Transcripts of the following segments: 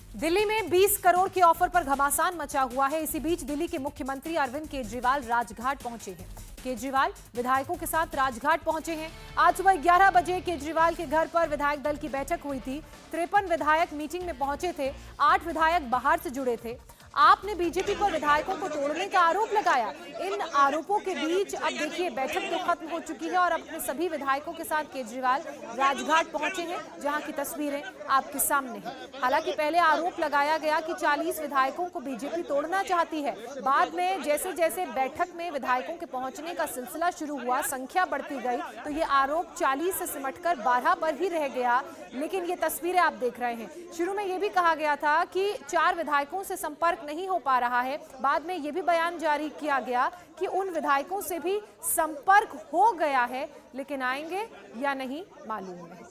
दिल्ली में 20 करोड़ के ऑफर पर घमासान मचा हुआ है। इसी बीच दिल्ली के मुख्यमंत्री अरविंद केजरीवाल राजघाट पहुंचे हैं। केजरीवाल विधायकों के साथ राजघाट पहुंचे हैं। आज सुबह 11 बजे केजरीवाल के घर पर विधायक दल की बैठक हुई थी। 53 विधायक मीटिंग में पहुंचे थे। 8 विधायक बाहर से जुड़े थे। आपने बीजेपी पर विधायकों को तोड़ने का आरोप लगाया। इन आरोपों के बीच अब देखिए बैठक तो खत्म हो चुकी है और अब अपने सभी विधायकों के साथ केजरीवाल राजघाट पहुंचे हैं, जहां की तस्वीरें आपके सामने हैं। हालांकि पहले आरोप लगाया गया कि 40 विधायकों को बीजेपी तोड़ना चाहती है। बाद में जैसे जैसे बैठक में विधायकों के पहुंचने का सिलसिला शुरू हुआ, संख्या बढ़ती गई, तो ये आरोप 40 से सिमटकर 12 पर ही रह गया। लेकिन ये तस्वीरें आप देख रहे हैं। शुरू में ये भी कहा गया था कि 4 विधायकों से संपर्क नहीं हो पा रहा है। बाद में ये भी बयान जारी किया गया कि उन विधायकों से भी संपर्क हो गया है, लेकिन आएंगे या नहीं मालूम नहीं।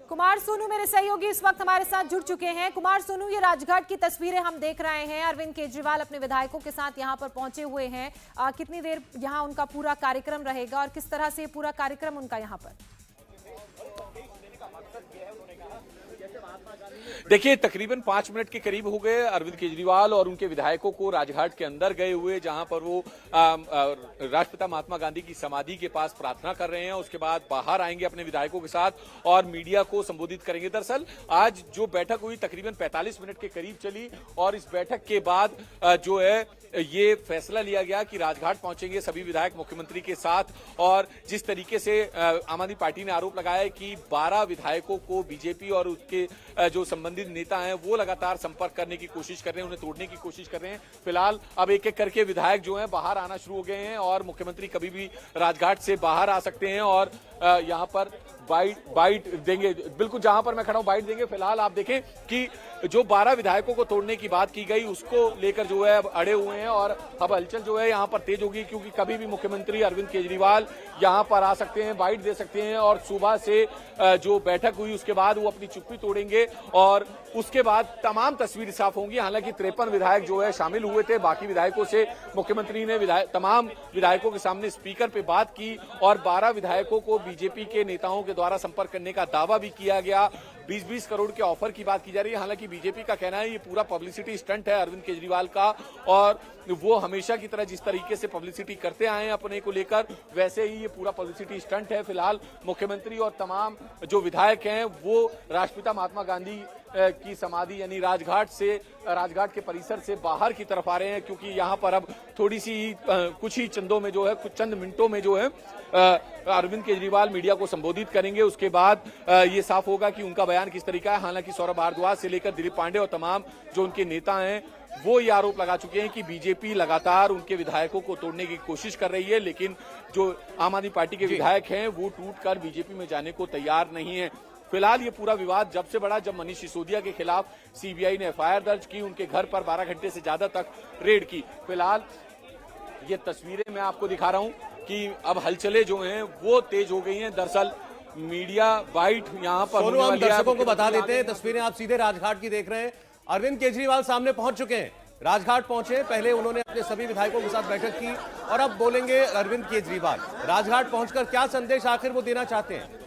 कुमार सोनू मेरे सहयोगी इस वक्त हमारे साथ जुड़ चुके हैं। कुमार सोनू, ये राजघाट की तस्वीरें हम देख रहे हैं। अरविंद केजरीवाल अपने विधायकों के साथ यहां पर पहुंचे हुए हैं। कितनी देर यहां उनका पूरा कार्यक्रम रहेगा और किस तरह से पूरा कार्यक्रम उनका यहां पर? देखिए, तकरीबन 5 मिनट के करीब हो गए अरविंद केजरीवाल और उनके विधायकों को राजघाट के अंदर गए हुए, जहां पर वो राष्ट्रपिता महात्मा गांधी की समाधि के पास प्रार्थना कर रहे हैं। उसके बाद बाहर आएंगे अपने विधायकों के साथ और मीडिया को संबोधित करेंगे। दरअसल आज जो बैठक हुई तकरीबन 45 मिनट के करीब चली और इस बैठक के बाद जो है ये फैसला लिया गया कि राजघाट पहुंचेंगे सभी विधायक मुख्यमंत्री के साथ। और जिस तरीके से आम आदमी पार्टी ने आरोप लगाया है कि 12 विधायकों को बीजेपी और उसके जो संबंधित नेता हैं वो लगातार संपर्क करने की कोशिश कर रहे हैं, उन्हें तोड़ने की कोशिश कर रहे हैं। फिलहाल अब एक एक करके विधायक जो हैं बाहर आना शुरू हो गए हैं और मुख्यमंत्री कभी भी राजघाट से बाहर आ सकते हैं और यहाँ पर बाइट देंगे। बिल्कुल जहां पर मैं खड़ा हूं बाइट देंगे। फिलहाल आप देखें कि जो 12 विधायकों को तोड़ने की बात की गई उसको लेकर जो है अब अड़े हुए हैं और अब हलचल जो है यहां पर तेज होगी, क्योंकि कभी भी मुख्यमंत्री अरविंद केजरीवाल यहां पर आ सकते हैं, बाइट दे सकते हैं। और सुबह से जो बैठक हुई उसके बाद वो अपनी चुप्पी तोड़ेंगे और उसके बाद तमाम तस्वीर साफ होंगी। हालांकि 53 विधायक जो है शामिल हुए थे। बाकी विधायकों से मुख्यमंत्री ने तमाम विधायकों के सामने स्पीकर पे बात की और 12 विधायकों को बीजेपी के नेताओं के द्वारा संपर्क करने का दावा भी किया गया। 20-20 करोड़ के ऑफर की बात की जा रही है। हालांकि बीजेपी का कहना है ये पूरा पब्लिसिटी स्टंट है अरविंद केजरीवाल का और वो हमेशा की तरह जिस तरीके से पब्लिसिटी करते आए हैं अपने को लेकर, वैसे ही ये पूरा पब्लिसिटी स्टंट है। फिलहाल मुख्यमंत्री और तमाम जो विधायक हैं वो राष्ट्रपिता महात्मा गांधी की समाधि यानी राजघाट के परिसर से बाहर की तरफ आ रहे हैं, क्योंकि यहाँ पर अब थोड़ी सी कुछ ही चंदों में जो है कुछ चंद मिनटों में जो है अरविंद केजरीवाल मीडिया को संबोधित करेंगे। उसके बाद ये साफ होगा कि उनका बयान किस तरीका है। हालांकि सौरभ भारद्वाज से लेकर दिलीप पांडे और तमाम जो उनके नेता हैं वो ये आरोप लगा चुके हैं कि बीजेपी लगातार उनके विधायकों को तोड़ने की कोशिश कर रही है, लेकिन जो आम आदमी पार्टी के विधायक हैं वो टूटकर बीजेपी में जाने को तैयार नहीं है। फिलहाल ये पूरा विवाद जब से बढ़ा जब मनीष सिसोदिया के खिलाफ सीबीआई ने एफआईआर दर्ज की, उनके घर पर 12 घंटे से ज्यादा तक रेड की। फिलहाल ये तस्वीरें मैं आपको दिखा रहा हूं कि अब हलचलें जो हैं वो तेज हो गई हैं। दरअसल मीडिया बाइट यहाँ पर हम दर्शकों को बता देते हैं, तस्वीरें आप सीधे राजघाट की देख रहे हैं। अरविंद केजरीवाल सामने पहुंच चुके हैं, राजघाट पहुंचे। पहले उन्होंने अपने सभी विधायकों के साथ बैठक की और अब बोलेंगे अरविंद केजरीवाल। राजघाट पहुंचकर क्या संदेश आखिर वो देना चाहते हैं?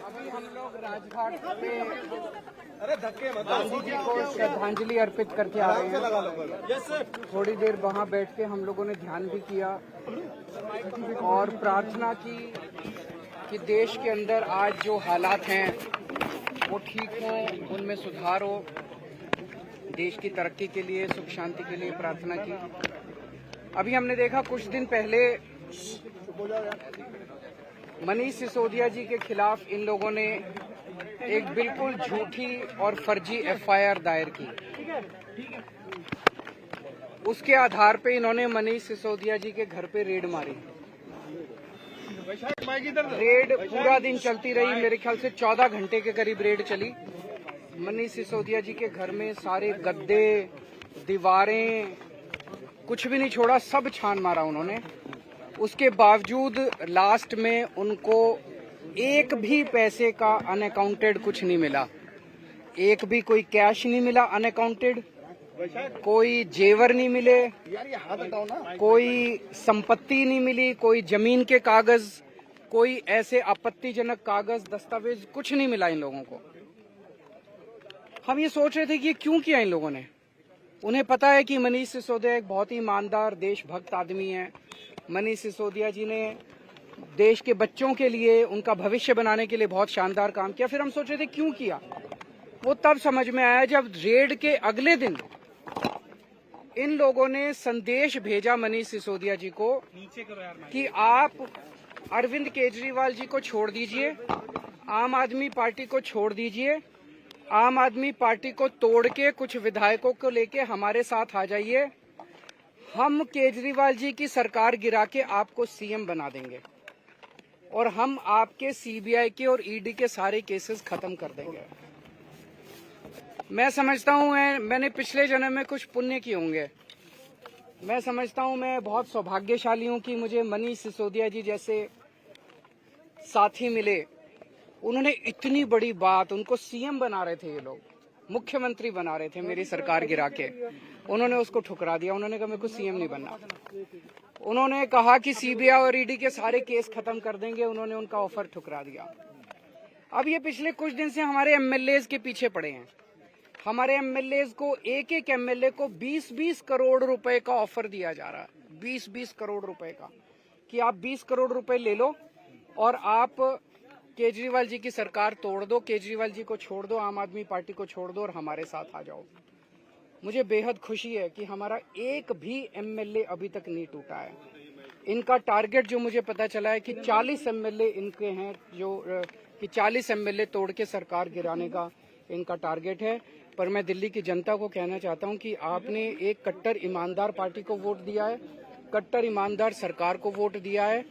अभी हम लोग राजघाट पे गांधी जी को श्रद्धांजलि अर्पित करके आ रहे हैं। थोड़ी देर वहां बैठ के हम लोगों ने ध्यान भी किया और प्रार्थना की कि देश के अंदर आज जो हालात हैं वो ठीक हो, उनमें सुधार हो। देश की तरक्की के लिए, सुख शांति के लिए प्रार्थना की। अभी हमने देखा कुछ दिन पहले मनीष सिसोदिया जी के खिलाफ इन लोगों ने एक बिल्कुल झूठी और फर्जी एफआईआर दायर की। उसके आधार पे इन्होंने मनीष सिसोदिया जी के घर पे रेड मारी। रेड पूरा दिन चलती रही, मेरे ख्याल से 14 घंटे के करीब रेड चली मनीष सिसोदिया जी के घर में सारे गद्दे, दीवारें, कुछ भी नहीं छोड़ा, सब छान मारा उन्होंने। उसके बावजूद लास्ट में उनको एक भी पैसे का अनअकाउंटेड कुछ नहीं मिला, एक भी कोई कैश नहीं मिला अनअकाउंटेड, कोई जेवर नहीं मिले, कोई संपत्ति नहीं मिली, कोई जमीन के कागज, कोई ऐसे आपत्तिजनक कागज दस्तावेज कुछ नहीं मिला इन लोगों को। हम ये सोच रहे थे कि ये क्यों किया इन लोगों ने। उन्हें पता है कि मनीष सिसोदिया एक बहुत ही ईमानदार देशभक्त आदमी है। मनीष सिसोदिया जी ने देश के बच्चों के लिए, उनका भविष्य बनाने के लिए बहुत शानदार काम किया। फिर हम सोच रहे थे क्यों किया। वो तब समझ में आया जब रेड के अगले दिन इन लोगों ने संदेश भेजा मनीष सिसोदिया जी को कि आप अरविंद केजरीवाल जी को छोड़ दीजिए, आम आदमी पार्टी को छोड़ दीजिए, आम आदमी पार्टी को तोड़ के कुछ विधायकों को लेके हमारे साथ आ जाइए, हम केजरीवाल जी की सरकार गिरा के आपको सीएम बना देंगे और हम आपके सीबीआई के और ईडी के सारे केसेस खत्म कर देंगे। मैं समझता हूँ मैंने पिछले जन्म में कुछ पुण्य किए होंगे। मैं समझता हूँ मैं बहुत सौभाग्यशाली हूँ कि मुझे मनीष सिसोदिया जी जैसे साथी मिले। उन्होंने इतनी बड़ी बात, उनको सीएम बना रहे थे ये लोग, मुख्यमंत्री बना रहे थे मेरी सरकार गिरा के, उन्होंने उसको ठुकरा दिया। उन्होंने कहा मेरे को सीएम नहीं बनना। उन्होंने कहा कि सीबीआई और ईडी के सारे केस खत्म कर देंगे, उन्होंने उनका ऑफर ठुकरा दिया। अब ये पिछले कुछ दिन से हमारे एमएलएज के पीछे पड़े हैं। हमारे एमएलएज को एक एक एमएलए को 20-20 करोड़ रुपए का ऑफर दिया जा रहा है, 20-20 करोड़ रुपए का, कि आप 20 करोड़ रुपए ले लो और आप केजरीवाल जी की सरकार तोड़ दो, केजरीवाल जी को छोड़ दो, आम आदमी पार्टी को छोड़ दो और हमारे साथ आ जाओ। मुझे बेहद खुशी है कि हमारा एक भी एमएलए अभी तक नहीं टूटा है। इनका टारगेट जो मुझे पता चला है कि 40 एमएलए इनके हैं, जो कि 40 एमएलए तोड़ के सरकार गिराने का इनका टारगेट है। पर मैं दिल्ली की जनता को कहना चाहता हूं कि आपने एक कट्टर ईमानदार पार्टी को वोट दिया है, कट्टर ईमानदार सरकार को वोट दिया है।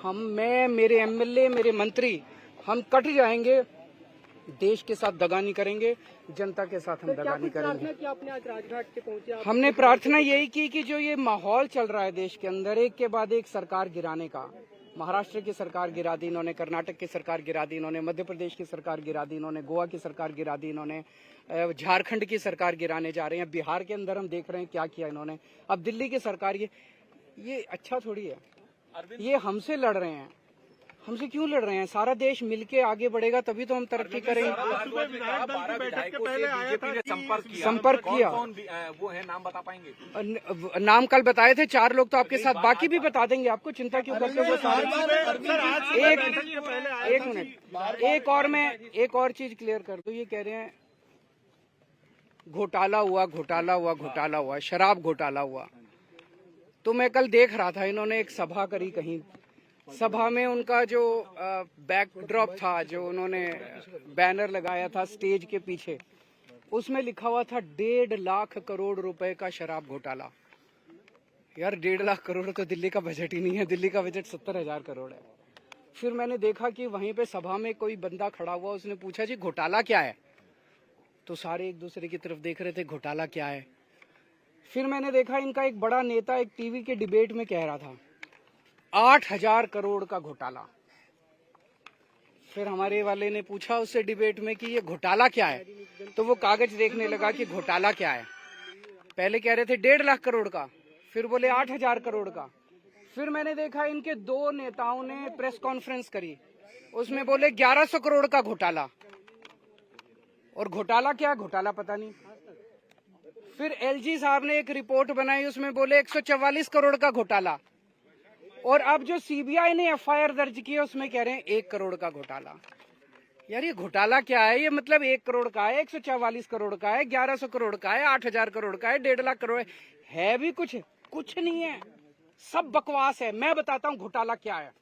मैं, मेरे एमएलए, मेरे मंत्री, हम कट जाएंगे, देश के साथ दगा नहीं करेंगे, जनता के साथ हम दगा नहीं करेंगे। आपने आज राजघाट के पहुंचे, हमने प्रार्थना यही की कि जो ये माहौल चल रहा है देश के अंदर, एक के बाद एक सरकार गिराने का, महाराष्ट्र की सरकार गिरा दी इन्होंने, कर्नाटक की सरकार गिरा दी इन्होंने, मध्य प्रदेश की सरकार गिरा दी इन्होंने, गोवा की सरकार गिरा दी इन्होंने, झारखंड की सरकार गिराने जा रहे हैं, बिहार के अंदर हम देख रहे हैं क्या किया इन्होंने, अब दिल्ली की सरकार। ये अच्छा थोड़ी है। ये हमसे लड़ रहे हैं, हमसे क्यों लड़ रहे हैं? सारा देश मिलके आगे बढ़ेगा तभी तो हम तरक्की करेंगे। संपर्क किया, वो है, नाम बता पाएंगे? नाम कल बताए थे 4 लोग, तो आपके साथ बाकी भी बता देंगे, आपको चिंता क्यों करते हो? एक मिनट, एक और चीज क्लियर कर दूं। ये कह रहे हैं घोटाला हुआ, शराब घोटाला हुआ। तो मैं कल देख रहा था, इन्होंने एक सभा करी कहीं, सभा में उनका जो बैकड्रॉप था, जो उन्होंने बैनर लगाया था स्टेज के पीछे, उसमें लिखा हुआ था 1.5 लाख करोड़ रुपए का शराब घोटाला। यार 1.5 लाख करोड़ तो दिल्ली का बजट ही नहीं है, दिल्ली का बजट 70,000 करोड़ है। फिर मैंने देखा कि वहीं पे सभा में कोई बंदा खड़ा हुआ, उसने पूछा जी घोटाला क्या है? तो सारे एक दूसरे की तरफ देख रहे थे, घोटाला क्या है। फिर मैंने देखा इनका एक बड़ा नेता एक टीवी के डिबेट में कह रहा था 8,000 करोड़ का घोटाला। फिर हमारे वाले ने पूछा उससे डिबेट में कि ये घोटाला क्या है, तो वो कागज देखने लगा कि घोटाला क्या है। पहले कह रहे थे 1.5 लाख करोड़ का, फिर बोले 8,000 करोड़ का। फिर मैंने देखा इनके 2 नेताओं ने प्रेस कॉन्फ्रेंस करी, उसमें बोले 1100 करोड़ का घोटाला। और घोटाला क्या, घोटाला पता नहीं। फिर एलजी साहब ने एक रिपोर्ट बनाई, उसमें बोले 144 करोड़ का घोटाला। और अब जो सीबीआई ने एफआईआर दर्ज की है उसमें कह रहे हैं 1 करोड़ का घोटाला। यार ये घोटाला क्या है? ये मतलब 1 करोड़ का है, 144 करोड़ का है, 1100 करोड़ का है, 8,000 करोड़ का है, 1.5 लाख करोड़ है भी कुछ नहीं है, सब बकवास है। मैं बताता हूं घोटाला क्या है।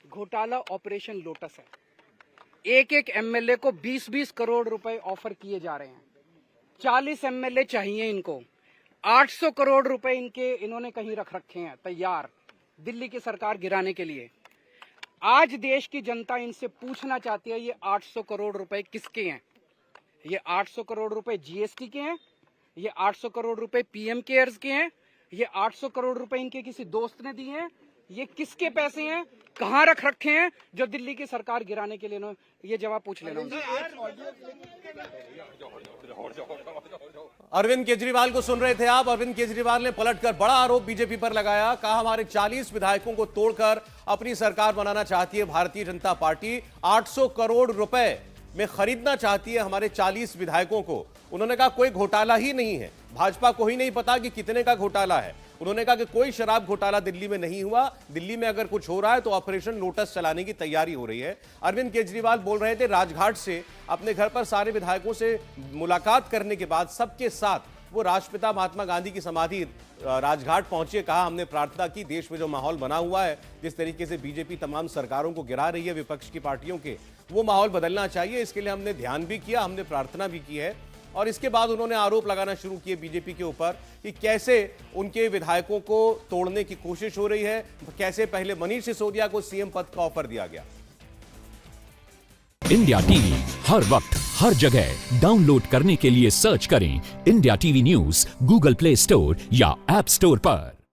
घोटाला ऑपरेशन लोटस है। एक एमएलए को 20-20 करोड़ रुपए ऑफर किए जा रहे हैं। 40 एमएलए चाहिए इनको, 800 करोड़ रुपए इन्होंने कहीं रख रखे हैं तैयार दिल्ली की सरकार गिराने के लिए। आज देश की जनता इनसे पूछना चाहती है ये 800 करोड़ रुपए किसके हैं? ये 800 करोड़ रुपए जीएसटी के हैं, ये 800 करोड़ रुपए पीएम केयर्स के हैं, ये 800 करोड़ रुपए इनके किसी दोस्त ने दिए हैं। ये किसके पैसे हैं, कहाँ रख रखे हैं, जो दिल्ली की सरकार गिराने के लिए ये जवाब पूछ लेना उनसे। अरविंद केजरीवाल को सुन रहे थे आप। अरविंद केजरीवाल ने पलटकर बड़ा आरोप बीजेपी पर लगाया। कहा हमारे 40 विधायकों को तोड़कर अपनी सरकार बनाना चाहती है भारतीय जनता पार्टी। 800 करोड़ रुपए में खरीदना चाहती है हमारे 40 विधायकों को। उन्होंने कहा कोई घोटाला ही नहीं है, भाजपा को ही नहीं पता कि कितने का घोटाला है। उन्होंने कहा कि कोई शराब घोटाला दिल्ली में नहीं हुआ, दिल्ली में अगर कुछ हो रहा है तो ऑपरेशन लोटस चलाने की तैयारी हो रही है। अरविंद केजरीवाल बोल रहे थे राजघाट से अपने घर पर सारे विधायकों से मुलाकात करने के बाद सबके साथ वो राष्ट्रपिता महात्मा गांधी की समाधि राजघाट पहुंचे। कहा हमने प्रार्थना की, देश में जो माहौल बना हुआ है, जिस तरीके से बीजेपी तमाम सरकारों को गिरा रही है विपक्ष की पार्टियों के, वो माहौल बदलना चाहिए। इसके लिए हमने ध्यान भी किया, हमने प्रार्थना भी की है। और इसके बाद उन्होंने आरोप लगाना शुरू किए बीजेपी के ऊपर कि कैसे उनके विधायकों को तोड़ने की कोशिश हो रही है, कैसे पहले मनीष सिसोदिया को सीएम पद का ऑफर दिया गया। इंडिया टीवी हर वक्त हर जगह डाउनलोड करने के लिए सर्च करें India TV news Google play store या ऐप स्टोर पर।